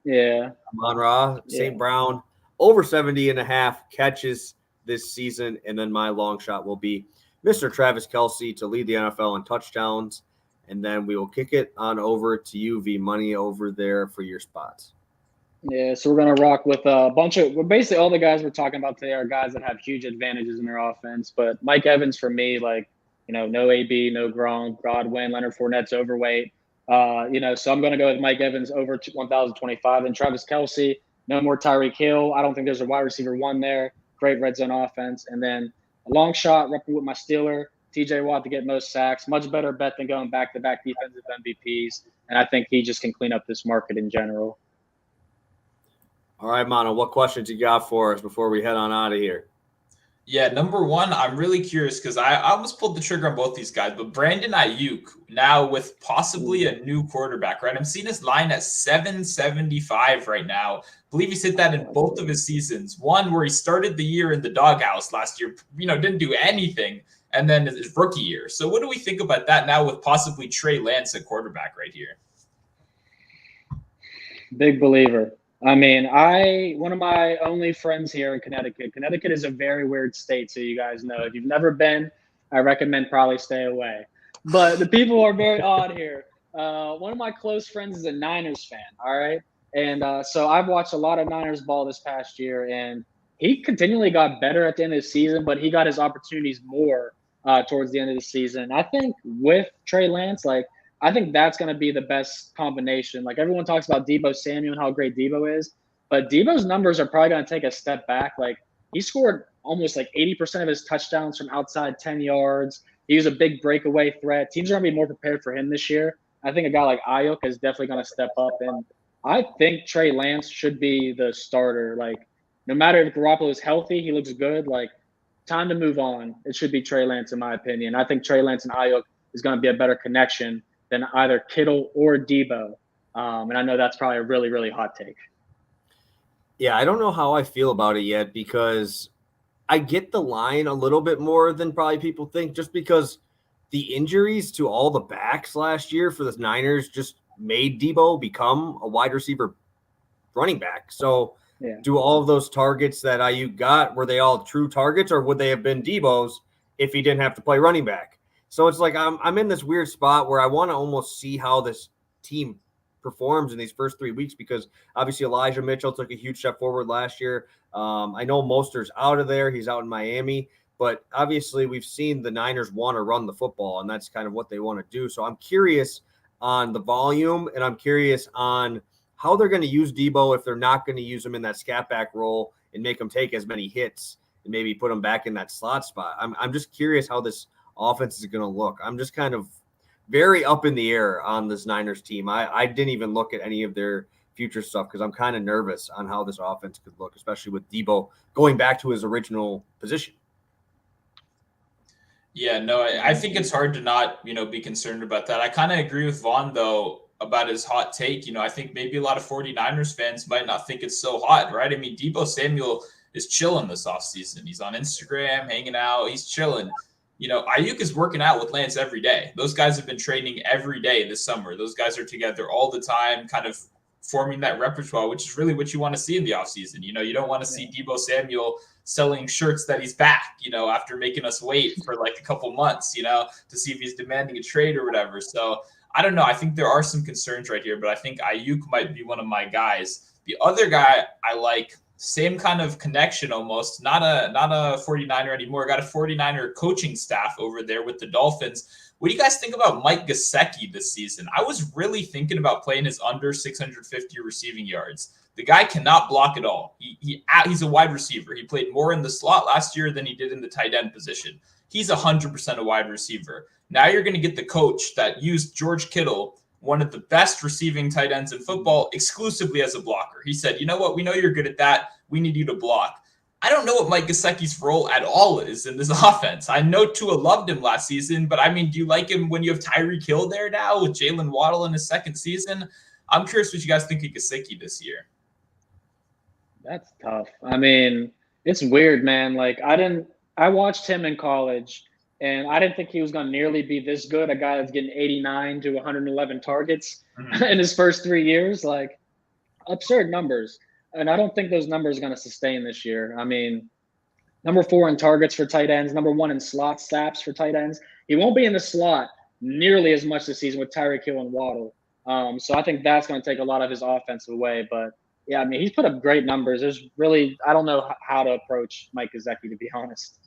Yeah. Amon-Ra, St. Brown, over 70.5 catches this season. And then my long shot will be Mr. Travis Kelce to lead the NFL in touchdowns. And then we will kick it on over to you, V Money, over there for your spots. Yeah, so we're going to rock with a bunch of – basically all the guys we're talking about today are guys that have huge advantages in their offense. But Mike Evans for me, no AB, no Gronk, Godwin, Leonard Fournette's overweight. So I'm going to go with Mike Evans over 1,025. And Travis Kelce, no more Tyreek Hill. I don't think there's a wide receiver one there. Great red zone offense. And then a long shot, repping with my Steeler, TJ Watt to get most sacks. Much better bet than going back-to-back defensive MVPs. And I think he just can clean up this market in general. All right, Mono, what questions you got for us before we head on out of here? Yeah, number one, I'm really curious because I almost pulled the trigger on both these guys, but Brandon Ayuk now with possibly a new quarterback, right? I'm seeing his line at 775 right now. I believe he's hit that in both of his seasons. One where he started the year in the doghouse last year, didn't do anything, and then his rookie year. So what do we think about that now with possibly Trey Lance at quarterback right here? Big believer. I mean, one of my only friends here in Connecticut. Connecticut is a very weird state, so you guys know. If you've never been, I recommend probably stay away. But the people are very odd here. One of my close friends is a Niners fan, all right? And so I've watched a lot of Niners ball this past year, and he continually got better at the end of the season, but he got his opportunities more towards the end of the season. I think with Trey Lance, I think that's going to be the best combination. Everyone talks about Deebo Samuel and how great Deebo is, but Deebo's numbers are probably going to take a step back. He scored almost 80% of his touchdowns from outside 10 yards. He was a big breakaway threat. Teams are going to be more prepared for him this year. I think a guy like Ayuk is definitely going to step up, and I think Trey Lance should be the starter. No matter if Garoppolo is healthy, he looks good. Time to move on. It should be Trey Lance, in my opinion. I think Trey Lance and Ayuk is going to be a better connection than either Kittle or Deebo. And I know that's probably a really, really hot take. Yeah, I don't know how I feel about it yet because I get the line a little bit more than probably people think just because the injuries to all the backs last year for the Niners just made Deebo become a wide receiver running back. So do all of those targets that Ayuk got, were they all true targets or would they have been Deebo's if he didn't have to play running back? So it's I'm in this weird spot where I want to almost see how this team performs in these first 3 weeks because obviously Elijah Mitchell took a huge step forward last year. I know Mostert's out of there. He's out in Miami. But obviously we've seen the Niners want to run the football, and that's kind of what they want to do. So I'm curious on the volume, and I'm curious on how they're going to use Deebo if they're not going to use him in that scat back role and make him take as many hits and maybe put him back in that slot spot. I'm just curious how this offense is going to look. I'm just kind of very up in the air on this Niners team. I didn't even look at any of their future stuff because I'm kind of nervous on how this offense could look, especially with Debo going back to his original position. Yeah, no, I think it's hard to not, be concerned about that. I kind of agree with Vaughn, though, about his hot take. I think maybe a lot of 49ers fans might not think it's so hot, right? I mean, Debo Samuel is chilling this offseason. He's on Instagram, hanging out. He's chilling. Ayuk is working out with Lance every day. Those guys have been training every day this summer. Those guys are together all the time, kind of forming that repertoire, which is really what you want to see in the offseason. You don't want to see Debo Samuel selling shirts that he's back, after making us wait for like a couple months, to see if he's demanding a trade or whatever. So I don't know. I think there are some concerns right here, but I think Ayuk might be one of my guys. The other guy I like, same kind of connection almost, not a 49er anymore. Got a 49er coaching staff over there with the Dolphins. What do you guys think about Mike Gesicki this season? I was really thinking about playing his under 650 receiving yards. The guy cannot block at all. He's a wide receiver. He played more in the slot last year than he did in the tight end position. He's 100% a wide receiver. Now you're going to get the coach that used George Kittle, one of the best receiving tight ends in football, exclusively as a blocker. He said, you know what? We know you're good at that. We need you to block. I don't know what Mike Gesicki's role at all is in this offense. I know Tua loved him last season, but I mean, do you like him when you have Tyreek Hill there now with Jalen Waddle in his second season? I'm curious what you guys think of Gesicki this year. That's tough. I mean, it's weird, man. Like I watched him in college, and I didn't think he was going to nearly be this good. A guy that's getting 89 to 111 targets in his first 3 years, like absurd numbers. And I don't think those numbers are going to sustain this year. I mean, number 4 in targets for tight ends, number 1 in slot snaps for tight ends. He won't be in the slot nearly as much this season with Tyreek Hill and Waddle. So I think that's going to take a lot of his offense away. But yeah, I mean, he's put up great numbers. I don't know how to approach Mike Gesicki, to be honest.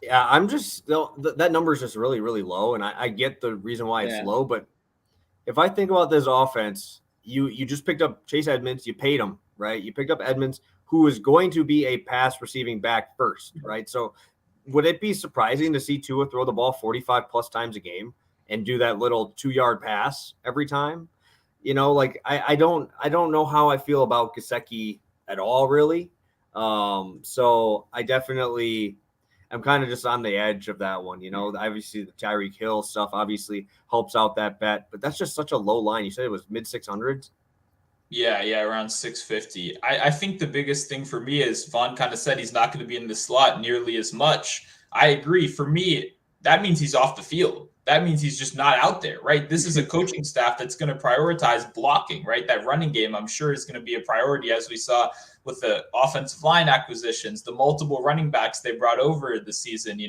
Yeah, I'm just that number is just really, really low, and I get the reason why it's low. But if I think about this offense, you just picked up Chase Edmonds, you paid him, right? You picked up Edmonds, who is going to be a pass receiving back first, right? So would it be surprising to see Tua throw the ball 45 plus times a game and do that little 2-yard pass every time? Like I don't know how I feel about Gesicki at all, really. So I definitely I'm kind of just on the edge of that one. Obviously the Tyreek Hill stuff obviously helps out that bet, but that's just such a low line. You said it was mid 600s. Yeah, around 650. I think the biggest thing for me is Vaughn kind of said he's not going to be in the slot nearly as much. I agree. For me, that means he's off the field. That means he's just not out there, right? This is a coaching staff that's going to prioritize blocking, right? That running game, I'm sure, is going to be a priority, as we saw with the offensive line acquisitions, the multiple running backs they brought over this season.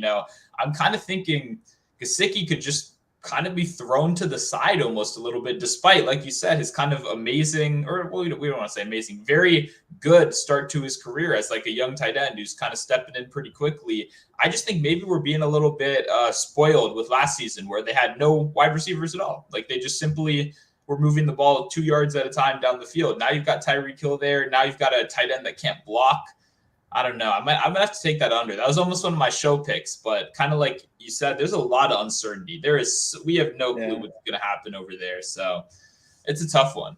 I'm kind of thinking Gesicki could just kind of be thrown to the side almost a little bit, despite, like you said, his kind of amazing, or we don't want to say amazing, very good start to his career as like a young tight end who's kind of stepping in pretty quickly. I just think maybe we're being a little bit spoiled with last season where they had no wide receivers at all. Like they just simply were moving the ball 2 yards at a time down the field. Now you've got Tyreek Hill there. Now you've got a tight end that can't block. I don't know. I'm gonna have to take that under. That was almost one of my show picks, but kind of like you said, there's a lot of uncertainty. We have no clue what's gonna happen over there, so it's a tough one.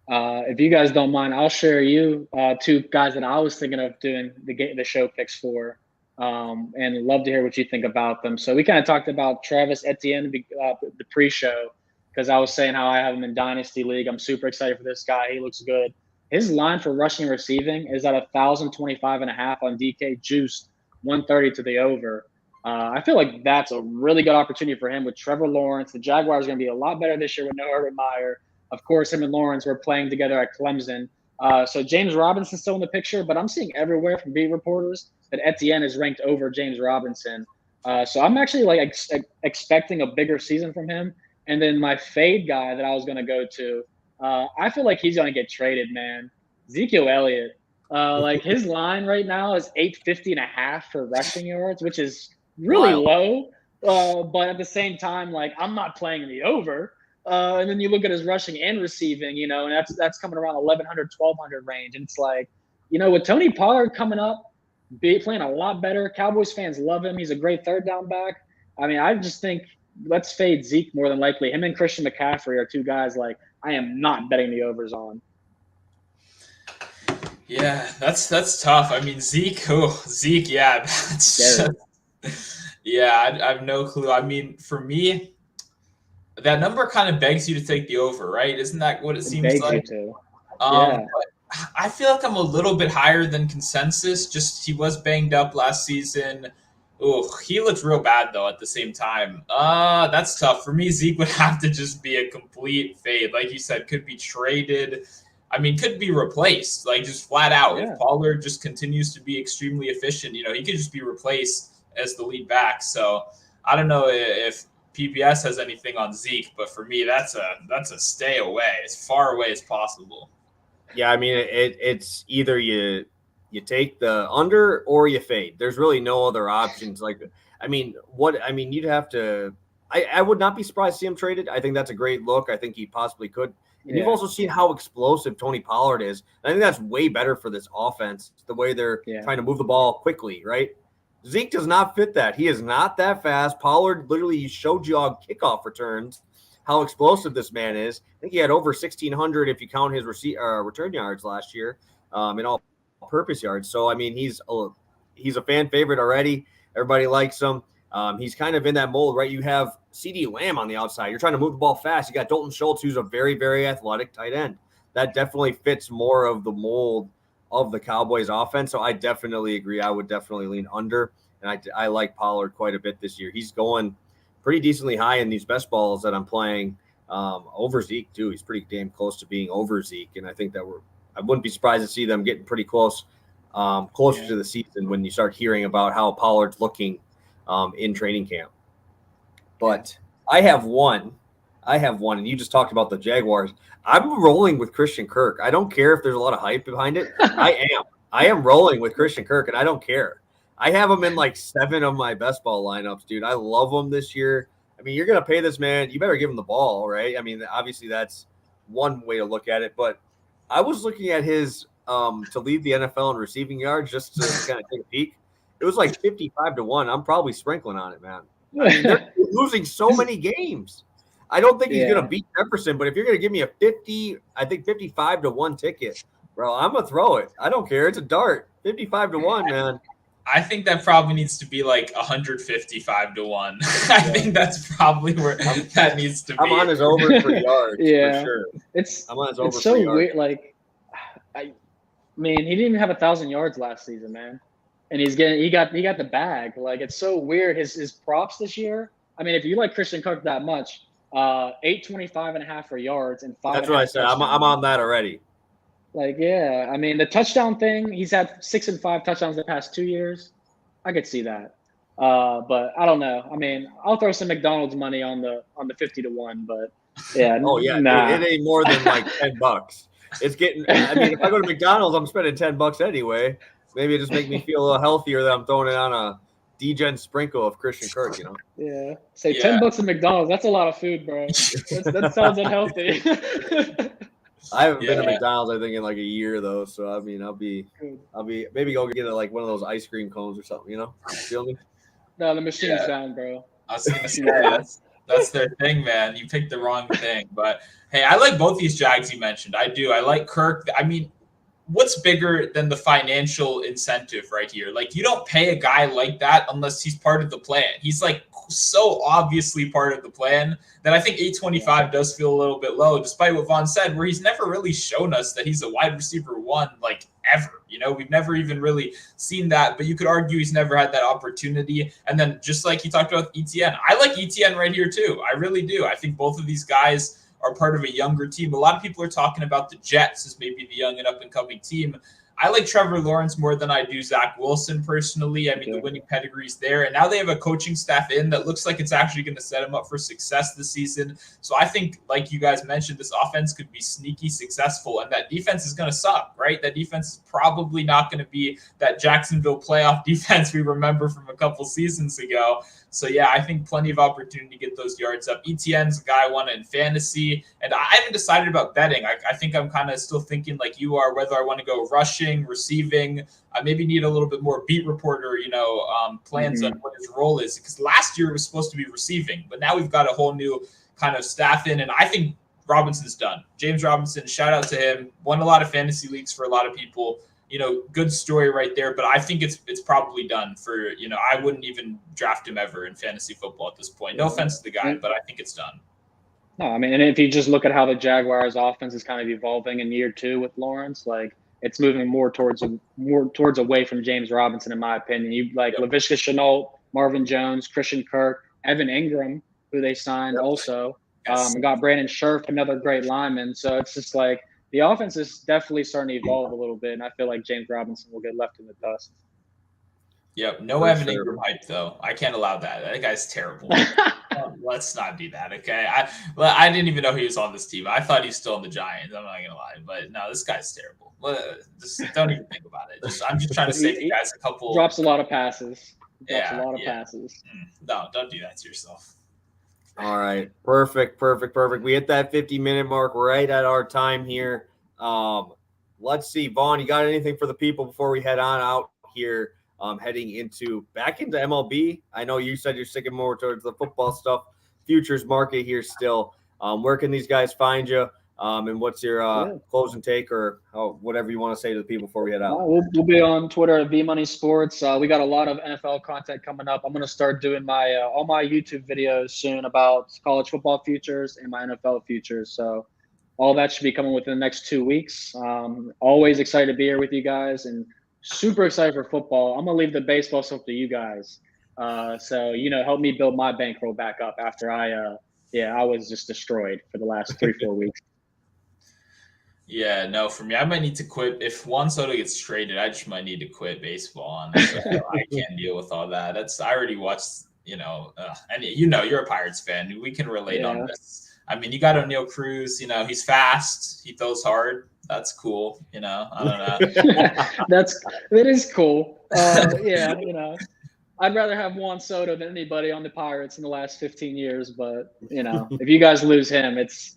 If you guys don't mind, I'll share you 2 guys that I was thinking of doing the show picks for, and love to hear what you think about them. So we kind of talked about Travis Etienne the pre-show because I was saying how I have him in Dynasty League. I'm super excited for this guy. He looks good. His line for rushing and receiving is at 1,025.5 on DK, juiced 130 to the over. I feel like that's a really good opportunity for him with Trevor Lawrence. The Jaguars are going to be a lot better this year with no Urban Meyer. Of course, him and Lawrence were playing together at Clemson. So James Robinson's still in the picture, but I'm seeing everywhere from beat reporters that Etienne is ranked over James Robinson. So I'm actually expecting a bigger season from him. And then my fade guy that I was going to go to, I feel like he's going to get traded, man. Ezekiel Elliott. His line right now is 850.5 for rushing yards, which is really low. But at the same time, I'm not playing the over. And then you look at his rushing and receiving, and that's coming around 1,100, 1,200 range. And it's with Tony Pollard coming up, playing a lot better. Cowboys fans love him. He's a great third down back. I mean, I just think let's fade Zeke more than likely. Him and Christian McCaffrey are two guys like I am not betting the overs on. Yeah, that's tough. I mean, Zeke, yeah, that's just, yeah, I have no clue. I mean, for me, that number kind of begs you to take the over, right? Isn't that what it seems begs like? You to. But I feel like I'm a little bit higher than consensus. Just he was banged up last season. Oh, he looked real bad though at the same time. That's tough. For me, Zeke would have to just be a complete fade. Like you said, could be traded. I mean, could be replaced, like just flat out. Yeah. If Pollard just continues to be extremely efficient, he could just be replaced as the lead back. So I don't know if PBS has anything on Zeke, but for me, that's a stay away, as far away as possible. Yeah, I mean, it's either you take the under or you fade. There's really no other options. You'd have to. I would not be surprised to see him traded. I think that's a great look. I think he possibly could. And you've also seen how explosive Tony Pollard is. I think that's way better for this offense, the way they're trying to move the ball quickly, right? Zeke does not fit that. He is not that fast. Pollard literally showed you on kickoff returns how explosive this man is. I think he had over 1,600 if you count his return yards last year in all-purpose yards. So, I mean, he's a fan favorite already. Everybody likes him. He's kind of in that mold, right? You have CeeDee Lamb on the outside. You're trying to move the ball fast. You got Dalton Schultz, who's a very, very athletic tight end. That definitely fits more of the mold of the Cowboys offense. So I definitely agree. I would definitely lean under. And I like Pollard quite a bit this year. He's going pretty decently high in these best balls that I'm playing over Zeke too. He's pretty damn close to being over Zeke. And I think that I wouldn't be surprised to see them getting pretty close, closer to the season when you start hearing about how Pollard's looking in training camp. But I have one, and you just talked about the Jaguars. I'm rolling with Christian Kirk. I don't care if there's a lot of hype behind it. I am rolling with Christian Kirk, and I don't care. I have him in like 7 of my best ball lineups, dude. I love him this year. I mean, you're going to pay this man. You better give him the ball, right? I mean, obviously that's one way to look at it. But I was looking at his to lead the NFL in receiving yards just to kind of take a peek. It was like 55-1. I'm probably sprinkling on it, man. I mean, they're losing so many games. I don't think he's going to beat Jefferson, but if you're going to give me a 55-1 ticket, bro, I'm going to throw it. I don't care. It's a dart. 55-1, man. I think that probably needs to be like 155-1. I think that's probably where that needs to be. I'm on his over for yards for sure. I'm on his over so for yards. Weird. Like, he didn't even have 1,000 yards last season, man. And he got the bag. Like, it's so weird. His props this year. I mean, if you like Christian Kirk that much, 825.5 for yards and 5. That's what I said. I'm on that already. Like, yeah, I mean, the touchdown thing, he's had 6 and 5 touchdowns the past 2 years. I could see that. But I don't know. I mean, I'll throw some McDonald's money on the 50-1, but yeah. Oh, yeah. Nah. It ain't more than like $10. It's getting, I mean, if I go to McDonald's, I'm spending $10 anyway. Maybe it just make me feel a little healthier that I'm throwing it on a D-Gen sprinkle of Christian Kirk, Yeah. Say $10 at McDonald's. That's a lot of food, bro. That sounds unhealthy. I haven't been to McDonald's, I think, in like a year though. So I mean, I'll be maybe go get like one of those ice cream cones or something. You feel me? No, the machine's down, bro. I was gonna say that's their thing, man. You picked the wrong thing, but hey, I like both these Jags you mentioned. I do. I like Kirk. I mean, what's bigger than the financial incentive right here? Like, you don't pay a guy like that unless he's part of the plan. He's like so obviously part of the plan that I think 825 does feel a little bit low, despite what Vaughn said, where he's never really shown us that he's a wide receiver 1, like, ever. We've never even really seen that, but you could argue he's never had that opportunity. And then just like you talked about ETN, I like ETN right here too. I really do. I think both of these guys are part of a younger team. A lot of people are talking about the Jets as maybe the young and up-and-coming team. I like Trevor Lawrence more than I do Zach Wilson personally. I mean, the winning pedigree's there. And now they have a coaching staff in that looks like it's actually going to set him up for success this season. So I think, like you guys mentioned, this offense could be sneaky successful. And that defense is going to suck, right? That defense is probably not going to be that Jacksonville playoff defense we remember from a couple seasons ago. So, yeah, I think plenty of opportunity to get those yards up. ETN's a guy I want in fantasy. And I haven't decided about betting. I think I'm kind of still thinking like you are, whether I want to go rushing rushing, receiving. I maybe need a little bit more beat reporter, plans on what his role is. Because last year it was supposed to be receiving, but now we've got a whole new kind of staff in, and I think Robinson's done. James Robinson, shout out to him. Won a lot of fantasy leagues for a lot of people. Good story right there. But I think it's probably done for, I wouldn't even draft him ever in fantasy football at this point. No offense to the guy, but I think it's done. No, I mean, and if you just look at how the Jaguars offense is kind of evolving in year 2 with Lawrence, like it's moving more towards away from James Robinson, in my opinion. You like Laviska Shenault, Marvin Jones, Christian Kirk, Evan Ingram, who they signed also. We got Brandon Scherf, another great lineman. So it's just like the offense is definitely starting to evolve a little bit, and I feel like James Robinson will get left in the dust. Yep, no Evan Ingram hype though. I can't allow that. That guy's terrible. Let's not do that, okay? I didn't even know he was on this team. I thought he's still in the Giants. I'm not gonna lie, but no, this guy's terrible. Just don't even think about it. I'm just trying to save you guys a couple. Drops a lot of passes. Passes. No, don't do that to yourself. All right, perfect. We hit that 50-minute mark right at our time here. Let's see, Vaughn, you got anything for the people before we head on out here? Heading back into MLB. I know you said you're sticking more towards the football stuff, futures market here still. Where can these guys find you? And what's your closing take or whatever you want to say to the people before we head out? We'll be on Twitter at VMoney Sports. We got a lot of NFL content coming up. I'm going to start doing my all my YouTube videos soon about college football futures and my NFL futures. So all that should be coming within the next 2 weeks. Always excited to be here with you guys and super excited for football. I'm going to leave the baseball stuff to you guys. So, help me build my bankroll back up after I was just destroyed for the last 3-4 weeks. Yeah, no, for me, I might need to quit. If Juan Soto gets traded, I just might need to quit baseball. Honestly. I can't deal with all that. I already watched, and you're a Pirates fan. We can relate on this. I mean, you got O'Neal Cruz, he's fast. He throws hard. That's cool. I don't know. That is cool. I'd rather have Juan Soto than anybody on the Pirates in the last 15 years. But, if you guys lose him, it's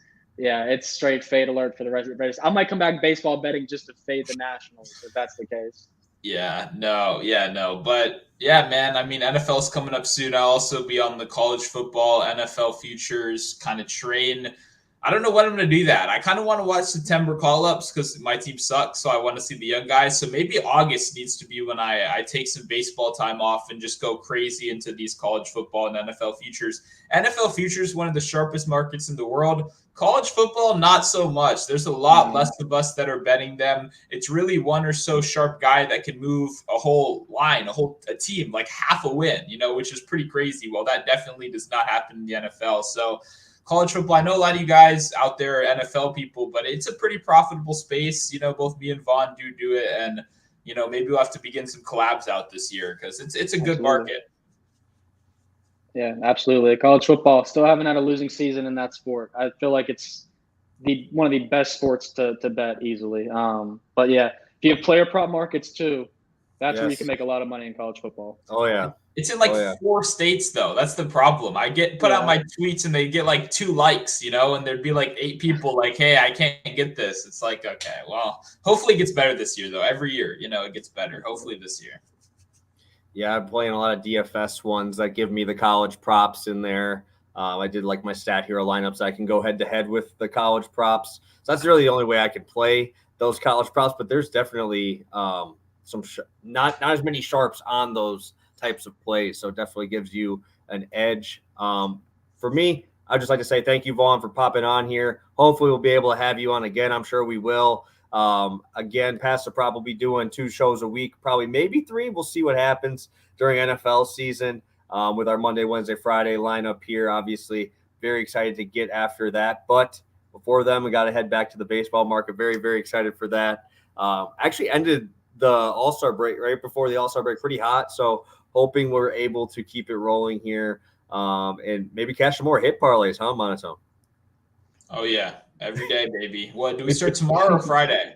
straight fade alert for the rest of the race. I might come back baseball betting just to fade the Nationals if that's the case. But yeah, man, I mean, NFL's coming up soon. I'll also be on the college football NFL futures kind of train. I don't know when I'm going to do that. I kind of want to watch September call-ups because my team sucks, so I want to see the young guys. So maybe August needs to be when I take some baseball time off and just go crazy into these college football and NFL futures. NFL futures, one of the sharpest markets in the world. College football, not so much. There's a lot less of us that are betting them. It's really one or so sharp guy that can move a whole line, a team, like half a win, which is pretty crazy. Well, that definitely does not happen in the NFL. So college football, I know a lot of you guys out there are NFL people, but it's a pretty profitable space. Both me and Vaughn do it. And, maybe we'll have to begin some collabs out this year because it's a good market. Yeah, absolutely. College football still haven't had a losing season in that sport. I feel like it's one of the best sports to bet easily. But yeah, if you have player prop markets too, that's where you can make a lot of money in college football. Oh yeah. It's in 4 states though. That's the problem. I put out my tweets and they get 2 likes, and there'd be 8 people like, hey, I can't get this. It's like, okay, well, hopefully it gets better this year though. Every year, it gets better. Hopefully this year. Yeah, I'm playing a lot of DFS ones that give me the college props in there. I did my Stat Hero lineups. I can go head to head with the college props. So that's really the only way I can play those college props. But there's definitely some not as many sharps on those types of plays. So it definitely gives you an edge. For me, I'd just like to say thank you, Vaughn, for popping on here. Hopefully we'll be able to have you on again. I'm sure we will. Again, Pastor Prop will be doing 2 shows a week, probably maybe 3. We'll see what happens during NFL season with our Monday, Wednesday, Friday lineup here. Obviously, very excited to get after that. But before then, we got to head back to the baseball market. Very, very excited for that. Actually ended the All-Star break right before the All-Star break pretty hot. So hoping we're able to keep it rolling here and maybe catch some more hit parlays, huh, Monotone? Oh, yeah. Every day, baby. What, do we start tomorrow or Friday?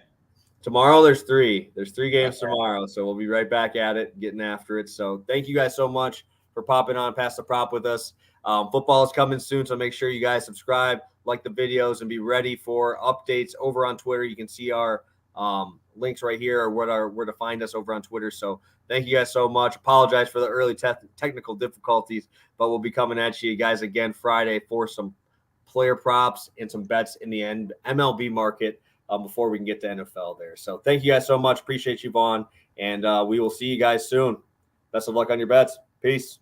Tomorrow, there's 3. There's 3 games tomorrow, so we'll be right back at it, getting after it. So thank you guys so much for popping on Pass the Prop with us. Football is coming soon, so make sure you guys subscribe, like the videos, and be ready for updates over on Twitter. You can see our Links right here are where to find us over on Twitter. So thank you guys so much. Apologize for the early technical difficulties, but we'll be coming at you guys again Friday for some player props and some bets in the MLB market before we can get to NFL there. So thank you guys so much. Appreciate you, Vaughn. And we will see you guys soon. Best of luck on your bets. Peace.